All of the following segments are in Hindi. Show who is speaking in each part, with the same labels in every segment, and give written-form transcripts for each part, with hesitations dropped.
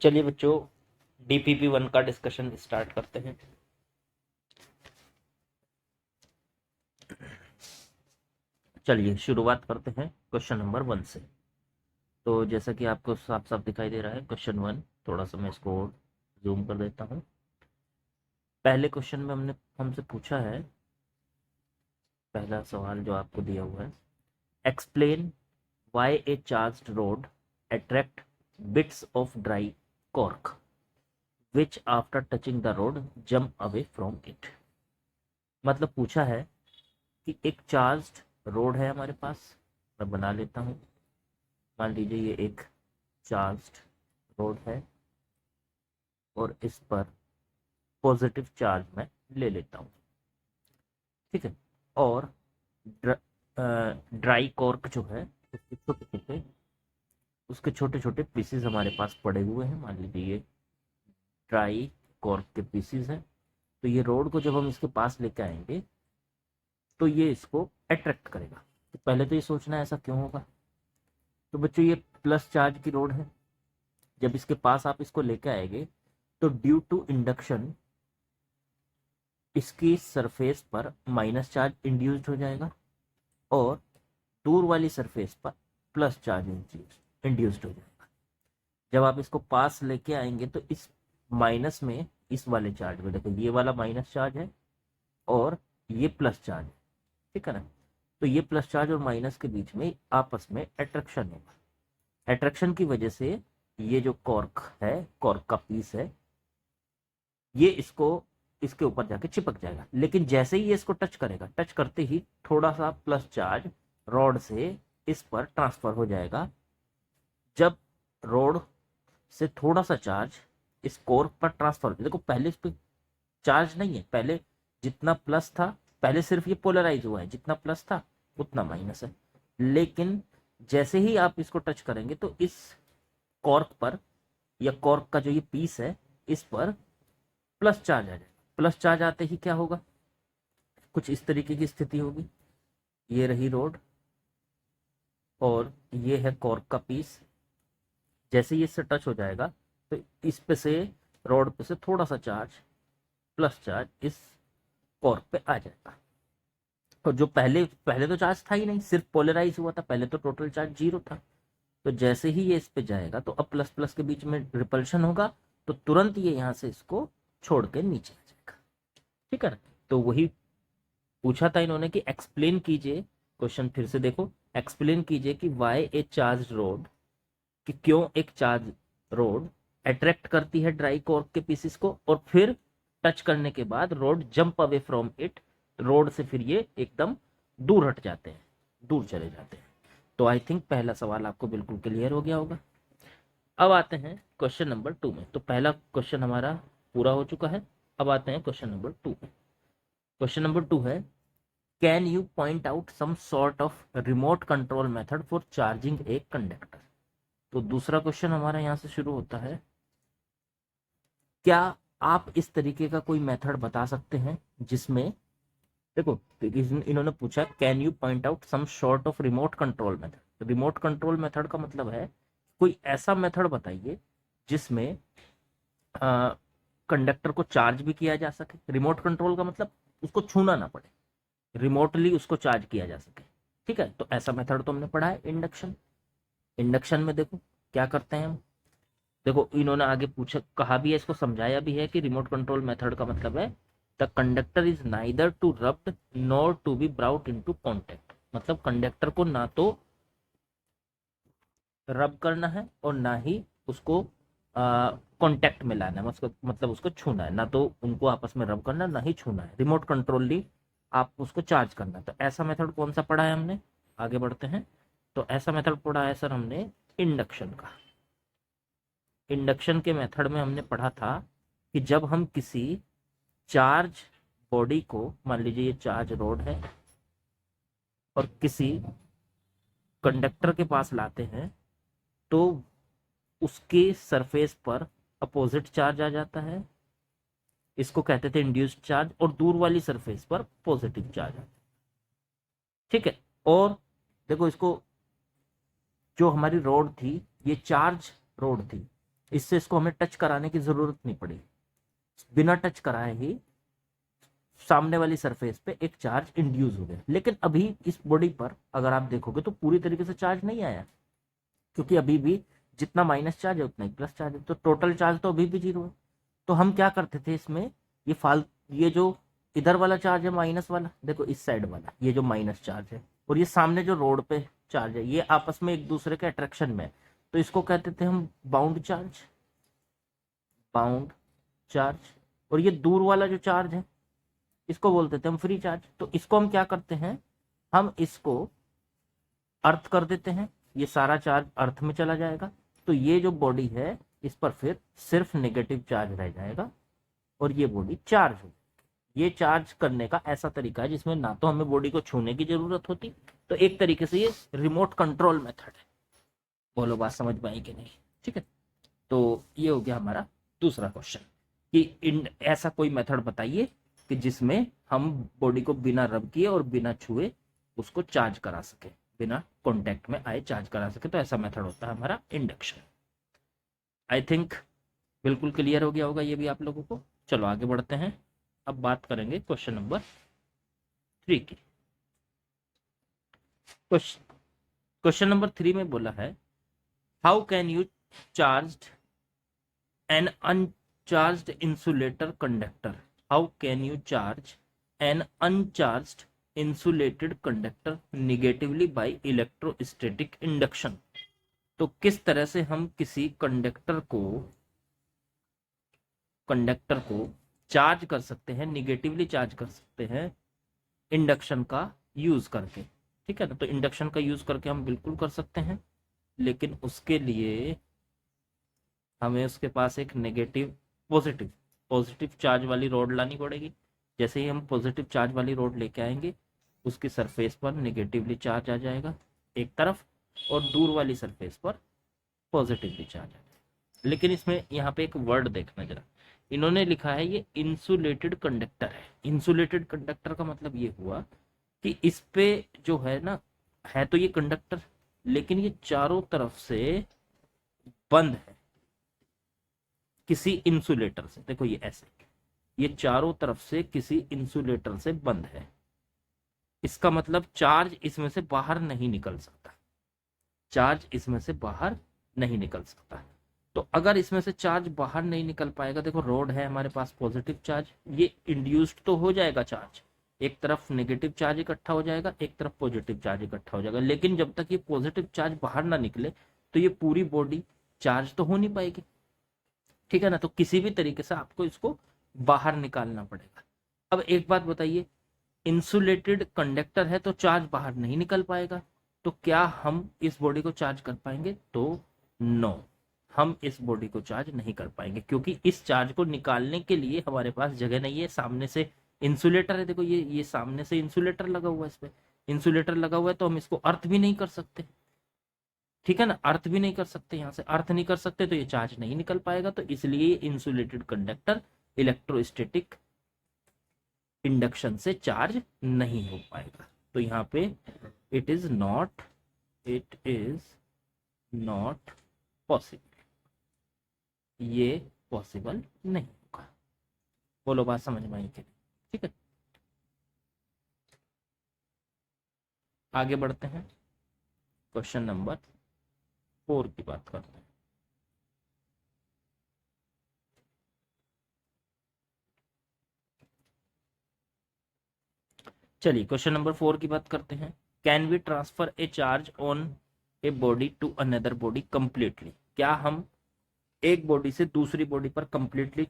Speaker 1: चलिए बच्चों, DPP1 का डिस्कशन स्टार्ट करते हैं। चलिए शुरुआत करते हैं क्वेश्चन नंबर 1 से। तो जैसा कि आपको साफ साफ दिखाई दे रहा है क्वेश्चन 1, थोड़ा सा मैं इसको जूम कर देता हूँ। पहले क्वेश्चन में हमसे पूछा है, पहला सवाल जो आपको दिया हुआ है, explain why A charged road attract bits of dry cork which after touching the road jump away from it. मतलब पूछा है कि एक चार्ज्ड रोड है हमारे पास, मैं बना लेता हूँ। मान लीजिए ये एक चार्ज्ड रोड है और इस पर पॉजिटिव चार्ज मैं ले लेता हूँ, ठीक है। और ड्राई कॉर्क जो है उसके छोटे छोटे पीसेस हमारे पास पड़े हुए हैं। मान लीजिए ये ड्राई कॉर्क के पीसेस हैं। तो ये रोड को जब हम इसके पास लेके आएंगे तो ये इसको अट्रैक्ट करेगा। तो पहले तो ये सोचना है ऐसा क्यों होगा। तो बच्चों ये प्लस चार्ज की रोड है, जब इसके पास आप इसको लेके आएंगे तो ड्यू टू इंडक्शन इसकी सरफेस पर माइनस चार्ज इंड्यूस्ड हो जाएगा और दूर वाली सरफेस पर प्लस चार्ज इंड्यूस्ड हो जाएगा। जब आप इसको पास लेके आएंगे तो इस माइनस में, इस वाले चार्ज में देखो ये वाला माइनस चार्ज है और ये प्लस चार्ज है, ठीक है ना। तो ये प्लस चार्ज और माइनस के बीच में आपस में अट्रैक्शन होगा। अट्रैक्शन की वजह से ये जो कॉर्क है, कॉर्क का पीस है, ये इसको इसके ऊपर जाके चिपक जाएगा। लेकिन जैसे ही ये इसको टच करेगा, टच करते ही थोड़ा सा प्लस चार्ज रॉड से इस पर ट्रांसफर हो जाएगा। जब रॉड से थोड़ा सा चार्ज इस कॉर्क पर ट्रांसफर, देखो पहले इस पर चार्ज नहीं है, पहले जितना प्लस था, पहले सिर्फ ये पोलराइज हुआ है, जितना प्लस था उतना माइनस है। लेकिन जैसे ही आप इसको टच करेंगे तो इस कॉर्क पर, या कॉर्क का जो ये पीस है, इस पर प्लस चार्ज आ जाएगा। प्लस चार्ज आते ही क्या होगा, कुछ इस तरीके की स्थिति होगी। ये रही रोड और ये है कॉर्क का पीस। जैसे ही इससे टच हो जाएगा तो इस पे से, रोड पे से थोड़ा सा चार्ज, प्लस चार्ज इस कॉर्क पे आ जाएगा। और जो पहले पहले तो चार्ज था ही नहीं, सिर्फ पोलराइज हुआ था, पहले तो टोटल चार्ज 0 था। तो जैसे ही ये इस पे जाएगा तो अब प्लस प्लस के बीच में रिपल्शन होगा, तो तुरंत ये यहाँ से इसको छोड़ के नीचे आ जाएगा, ठीक है ना। तो वही पूछा था इन्होंने कि एक्सप्लेन कीजिए, क्वेश्चन फिर से देखो, एक्सप्लेन कीजिए कि वाई ए चार्ज रोड, कि क्यों एक चार्ज रोड अट्रैक्ट करती है ड्राई कॉर्क के पीसेस को और फिर टच करने के बाद road jump away from it, road से फिर ये एकदम दूर हट जाते हैं, दूर चले जाते हैं। तो आई थिंक पहला सवाल आपको बिल्कुल क्लियर हो गया होगा। अब आते हैं क्वेश्चन नंबर 2 में। तो पहला क्वेश्चन हमारा पूरा हो चुका है। अब आते हैं क्वेश्चन नंबर 2 में। क्वेश्चन नंबर 2 है, can you point out some sort of remote control method for charging a conductor. तो दूसरा क्वेश्चन हमारा यहां से शुरू होता है, क्या आप इस तरीके का कोई मेथड बता सकते हैं जिसमें, देखो इन्होंने पूछा can you point out some sort of remote control method. Remote control method का मतलब है कोई ऐसा मेथड बताइए जिसमें कंडक्टर को चार्ज भी किया जा सके। रिमोट कंट्रोल का मतलब उसको छूना ना पड़े, रिमोटली उसको चार्ज किया जा सके, ठीक है। तो ऐसा मेथड तो हमने पढ़ा है इंडक्शन। इंडक्शन में देखो क्या करते हैं हम, देखो इन्होंने आगे पूछा, कहा भी है, इसको समझाया भी है कि रिमोट कंट्रोल मेथड का मतलब है the conductor is neither to rubbed nor to be brought into contact. मतलब कंडक्टर को ना तो रब करना है और ना ही उसको कांटेक्ट में लाना है, मतलब उसको छूना है। ना तो उनको आपस में रब करना, ना ही छूना है। रिमोट कंट्रोलली आप उसको चार्ज करना। तो ऐसा मेथड कौन सा पढ़ा है हमने, आगे बढ़ते हैं। तो ऐसा मेथड पढ़ा है सर हमने इंडक्शन का। इंडक्शन के मेथड में हमने पढ़ा था कि जब हम किसी चार्ज बॉडी को, मान लीजिए ये चार्ज रोड है और किसी कंडक्टर के पास लाते हैं तो उसके सरफेस पर अपोजिट चार्ज आ जाता है, इसको कहते थे इंड्यूस्ड चार्ज, और दूर वाली सरफेस पर पॉजिटिव चार्ज आता है, ठीक है। और देखो इसको जो हमारी रोड थी ये चार्ज रोड थी, इससे इसको हमें टच कराने की जरूरत नहीं पड़ी, बिना टच कराए ही सामने वाली सरफेस पे एक चार्ज इंड्यूस हो गया। लेकिन अभी इस बॉडी पर अगर आप देखोगे तो पूरी तरीके से चार्ज नहीं आया, क्योंकि अभी भी जितना माइनस चार्ज है उतना ही प्लस चार्ज है, तो टोटल चार्ज तो अभी भी जीरो है। तो हम क्या करते थे इसमें, ये जो इधर वाला चार्ज है माइनस वाला, देखो इस साइड वाला ये जो माइनस चार्ज है, और ये सामने जो रोड पे चार्ज है, ये आपस में एक दूसरे के अट्रैक्शन में है, तो इसको कहते थे हम बाउंड चार्ज, बाउंड चार्ज। और ये दूर वाला जो चार्ज है इसको बोलते थे हम फ्री चार्ज। तो इसको हम क्या करते हैं, हम इसको अर्थ कर देते हैं, ये सारा चार्ज अर्थ में चला जाएगा, तो ये जो बॉडी है इस पर फिर सिर्फ नेगेटिव चार्ज रह जाएगा और ये बॉडी चार्ज हो। ये चार्ज करने का ऐसा तरीका है जिसमें ना तो हमें बॉडी को छूने की जरूरत होती, तो एक तरीके से ये रिमोट कंट्रोल मेथड है। बोलो बात समझ में आई कि नहीं? ठीक है, तो ये हो गया हमारा दूसरा क्वेश्चन कि ऐसा कोई मेथड बताइए कि जिसमें हम बॉडी को बिना रब किए और बिना छुए उसको चार्ज करा सके, बिना कांटेक्ट में आए चार्ज करा सके। तो ऐसा मेथड होता है हमारा इंडक्शन। आई थिंक बिल्कुल क्लियर हो गया होगा ये भी आप लोगों को। चलो आगे बढ़ते हैं, अब बात करेंगे क्वेश्चन नंबर 3 की। क्वेश्चन नंबर 3 में बोला है, how can you charge an uncharged insulator conductor, how can you charge an uncharged insulated conductor negatively by electrostatic induction. तो किस तरह से हम किसी कंडक्टर को चार्ज कर सकते हैं, निगेटिवली चार्ज कर सकते हैं इंडक्शन का यूज करके। ठीक है ना, तो इंडक्शन का यूज करके हम बिल्कुल कर सकते हैं, लेकिन उसके लिए हमें उसके पास एक नेगेटिव पॉजिटिव चार्ज वाली रोड लानी पड़ेगी। जैसे ही हम पॉजिटिव चार्ज वाली रोड लेके आएंगे उसकी सरफेस पर नेगेटिवली चार्ज आ जाएगा एक तरफ, और दूर वाली सरफेस पर पॉजिटिवली चार्ज आ जाएगा। लेकिन इसमें यहाँ पे एक वर्ड देखना जरा, इन्होंने लिखा है ये इंसुलेटेड कंडक्टर है। इंसुलेटेड कंडक्टर का मतलब ये हुआ कि इस पे जो है ना, है तो ये कंडक्टर, लेकिन ये चारों तरफ से बंद है किसी इंसुलेटर से। देखो ये ऐसे, ये चारों तरफ से किसी इंसुलेटर से बंद है। इसका मतलब चार्ज इसमें से बाहर नहीं निकल सकता, चार्ज इसमें से बाहर नहीं निकल सकता। तो अगर इसमें से चार्ज बाहर नहीं निकल पाएगा, देखो रोड है हमारे पास पॉजिटिव चार्ज, ये इंड्यूस्ड तो हो जाएगा चार्ज, एक तरफ नेगेटिव चार्ज इकट्ठा हो जाएगा, एक तरफ पॉजिटिव चार्ज इकट्ठा हो जाएगा, लेकिन जब तक ये पॉजिटिव चार्ज बाहर ना निकले तो ये पूरी बॉडी चार्ज तो हो नहीं पाएगी। ठीक है ना, तो किसी भी तरीके से आपको इसको बाहर निकालना पड़ेगा। अब एक बात बताइए, इंसुलेटेड कंडक्टर है तो चार्ज बाहर नहीं निकल पाएगा, तो क्या हम इस बॉडी को चार्ज कर पाएंगे? तो नो, हम इस बॉडी को चार्ज नहीं कर पाएंगे, क्योंकि इस चार्ज को निकालने के लिए हमारे पास जगह नहीं है। सामने से इंसुलेटर है, देखो ये सामने से इंसुलेटर लगा हुआ है, इस पे इंसुलेटर लगा हुआ है, तो हम इसको अर्थ भी नहीं कर सकते। ठीक है ना, अर्थ भी नहीं कर सकते, यहां से अर्थ नहीं कर सकते तो ये चार्ज नहीं निकल पाएगा। तो इसलिए इंसुलेटेड कंडक्टर इलेक्ट्रोस्टैटिक इंडक्शन से चार्ज नहीं हो पाएगा। तो यहाँ पे इट इज नॉट पॉसिबल, ये पॉसिबल नहीं होगा। बोलो बात समझ में आई कि नहीं? ठीक है, आगे बढ़ते हैं, क्वेश्चन नंबर 4 की बात करते हैं। चलिए क्वेश्चन नंबर 4 की बात करते हैं। Can we transfer a charge on a body to another body completely, क्या हम एक बॉडी से दूसरी बॉडी पर कंप्लीटली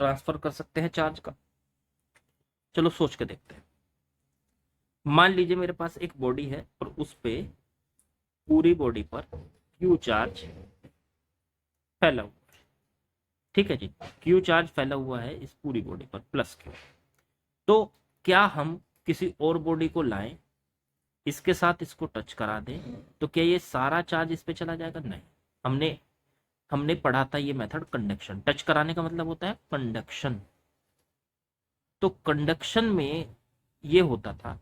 Speaker 1: ट्रांसफर कर सकते हैं चार्ज का? चलो सोच के देखते हैं। मान लीजिए मेरे पास एक बॉडी है और उस पे पूरी बॉडी पर क्यू चार्ज फैला हुआ है। ठीक है जी, क्यू चार्ज फैला हुआ है इस पूरी बॉडी पर प्लस क्यू। तो क्या हम किसी और बॉडी को लाएं, इसके साथ इसको टच करा दें, तो क्या ये सारा चार्ज इस पे चला जाएगा? नहीं। हमने पढ़ा था ये मेथड कंडक्शन, टच कराने का मतलब होता है कंडक्शन। तो कंडक्शन में ये होता था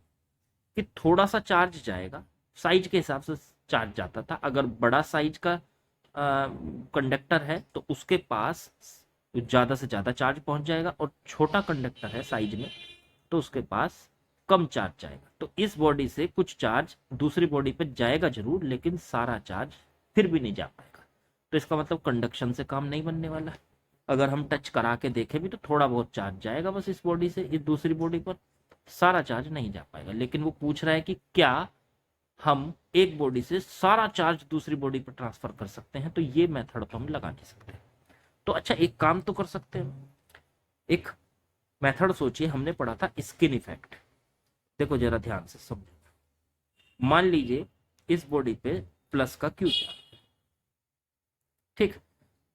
Speaker 1: कि थोड़ा सा चार्ज जाएगा, साइज के हिसाब से चार्ज जाता था। अगर बड़ा साइज का कंडक्टर है तो उसके पास ज़्यादा से ज़्यादा चार्ज पहुंच जाएगा, और छोटा कंडक्टर है साइज में तो उसके पास कम चार्ज जाएगा। तो इस बॉडी से कुछ चार्ज दूसरी बॉडी पे जाएगा जरूर, लेकिन सारा चार्ज फिर भी नहीं जा पाएगा। तो इसका मतलब कंडक्शन से काम नहीं बनने वाला। अगर हम टच करा के देखें भी तो थोड़ा बहुत चार्ज जाएगा बस इस बॉडी से इस दूसरी बॉडी पर, सारा चार्ज नहीं जा पाएगा। लेकिन वो पूछ रहा है कि क्या हम एक बॉडी से सारा चार्ज दूसरी बॉडी पर ट्रांसफर कर सकते हैं, तो ये मेथड तो हम लगा नहीं सकते। तो अच्छा, एक काम तो कर सकते हैं, एक मेथड सोचिए, हमने पढ़ा था स्किन इफेक्ट। देखो जरा ध्यान से समझो। मान लीजिए इस बॉडी पे प्लस का क्यू चार्ज, ठीक।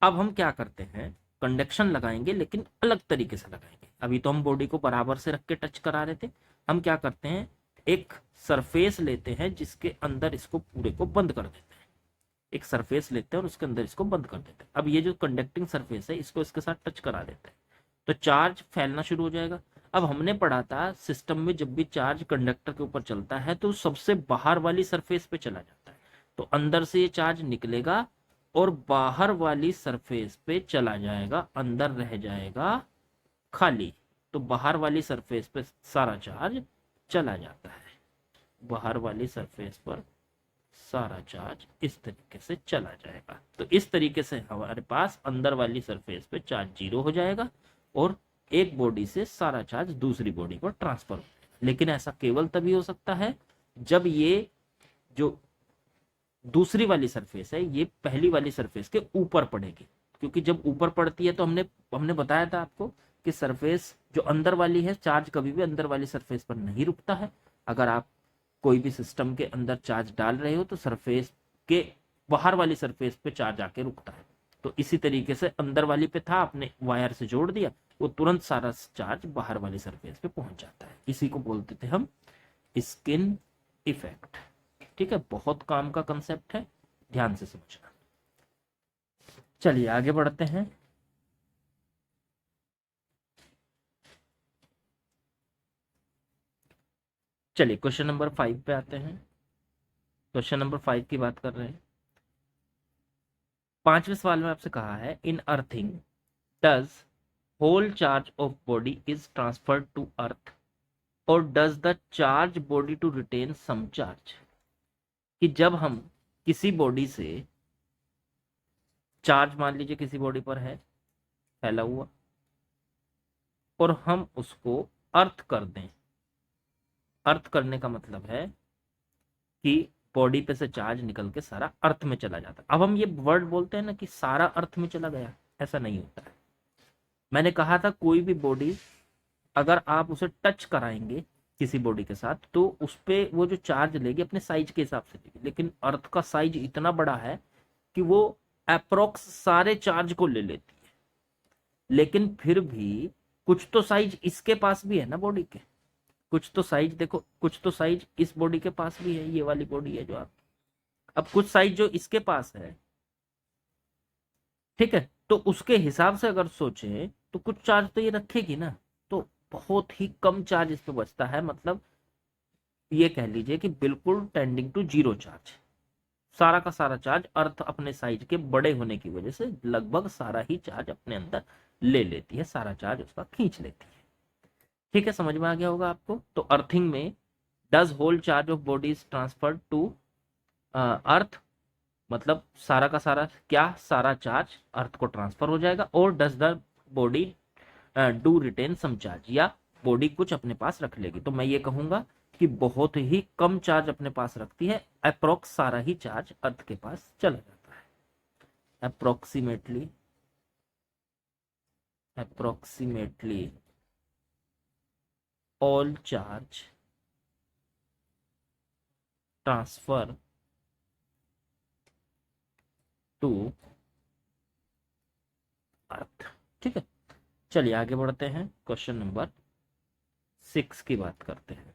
Speaker 1: अब हम क्या करते हैं, कंडक्शन लगाएंगे लेकिन अलग तरीके से लगाएंगे। अभी तो हम बॉडी को बराबर से रख के टच करा रहे थे, हम क्या करते हैं, एक सरफेस लेते हैं जिसके अंदर इसको पूरे को बंद कर देते हैं। एक सरफेस लेते हैं और उसके अंदर इसको बंद कर देते हैं। अब ये जो कंडक्टिंग सरफेस है इसको इसके साथ टच करा देते हैं तो चार्ज फैलना शुरू हो जाएगा। अब हमने पढ़ा था सिस्टम में जब भी चार्ज कंडक्टर के ऊपर चलता है तो सबसे बाहर वाली सरफेस पे चला जाता है, तो अंदर से ये चार्ज निकलेगा और बाहर वाली सरफेस पे चला जाएगा, अंदर रह जाएगा खाली। तो बाहर वाली सरफेस पे सारा चार्ज चला जाता है, बाहर वाली सरफेस पर सारा चार्ज इस तरीके से चला जाएगा। तो इस तरीके से हमारे पास अंदर वाली सरफेस पे चार्ज 0 हो जाएगा और एक बॉडी से सारा चार्ज दूसरी बॉडी पर ट्रांसफर हो जाएगा। लेकिन ऐसा केवल तभी हो सकता है जब ये जो दूसरी वाली सरफेस है ये पहली वाली सरफेस के ऊपर पड़ेगी, क्योंकि जब ऊपर पड़ती है तो हमने बताया था आपको कि सरफेस जो अंदर वाली है, चार्ज कभी भी अंदर वाली सरफेस पर नहीं रुकता है। अगर आप कोई भी सिस्टम के अंदर चार्ज डाल रहे हो तो सरफेस के बाहर वाली सरफेस पे चार्ज आके रुकता है। तो इसी तरीके से अंदर वाली पे था, आपने वायर से जोड़ दिया, वो तुरंत सारा चार्ज बाहर वाली सरफेस पे पहुंच जाता है। इसी को बोलते थे हम स्किन इफेक्ट। ठीक है, बहुत काम का कंसेप्ट है, ध्यान से समझना। चलिए आगे बढ़ते हैं। चलिए क्वेश्चन नंबर 5 पे आते हैं। क्वेश्चन नंबर 5 की बात कर रहे हैं। 5वें सवाल में आपसे कहा है, in earthing does whole charge of body is transferred to earth और does the charge body to retain some charge. कि जब हम किसी बॉडी से चार्ज, मान लीजिए किसी बॉडी पर है फैला हुआ, और हम उसको अर्थ कर दें। अर्थ करने का मतलब है कि बॉडी पे से चार्ज निकल के सारा अर्थ में चला जाता है। अब हम ये वर्ड बोलते हैं ना कि सारा अर्थ में चला गया, ऐसा नहीं होता है। मैंने कहा था कोई भी बॉडी अगर आप उसे टच कराएंगे किसी बॉडी के साथ तो उस पे वो जो चार्ज लेगी अपने साइज के हिसाब से लेगी, लेकिन अर्थ का साइज इतना बड़ा है कि वो अप्रोक्स सारे चार्ज को ले लेती है। लेकिन फिर भी कुछ तो साइज इसके पास भी है ना बॉडी के, कुछ तो साइज देखो, कुछ तो साइज इस बॉडी के पास भी है, ये वाली बॉडी है जो आप, अब कुछ साइज जो इसके पास है, ठीक है, तो उसके हिसाब से अगर सोचें तो कुछ चार्ज तो ये रखेगी ना। तो बहुत ही कम चार्ज इस पे बचता है, मतलब ये कह लीजिए कि बिल्कुल टेंडिंग टू जीरो चार्ज। सारा का सारा चार्ज अर्थ अपने साइज के बड़े होने की वजह से लगभग सारा ही चार्ज अपने अंदर ले लेती है, सारा चार्ज उसका खींच लेती है। ठीक है, समझ में आ गया होगा आपको। तो अर्थिंग में does whole charge of body is transferred to earth, मतलब सारा का सारा क्या, सारा चार्ज अर्थ को ट्रांसफर हो जाएगा। और does the body do retain some charge, या बॉडी कुछ अपने पास रख लेगी। तो मैं ये कहूंगा कि बहुत ही कम चार्ज अपने पास रखती है, अप्रोक्स सारा ही चार्ज अर्थ के पास चला जाता है। Approximately all charge transfer to earth. ठीक है, चलिए आगे बढ़ते हैं, क्वेश्चन नंबर 6 की बात करते हैं।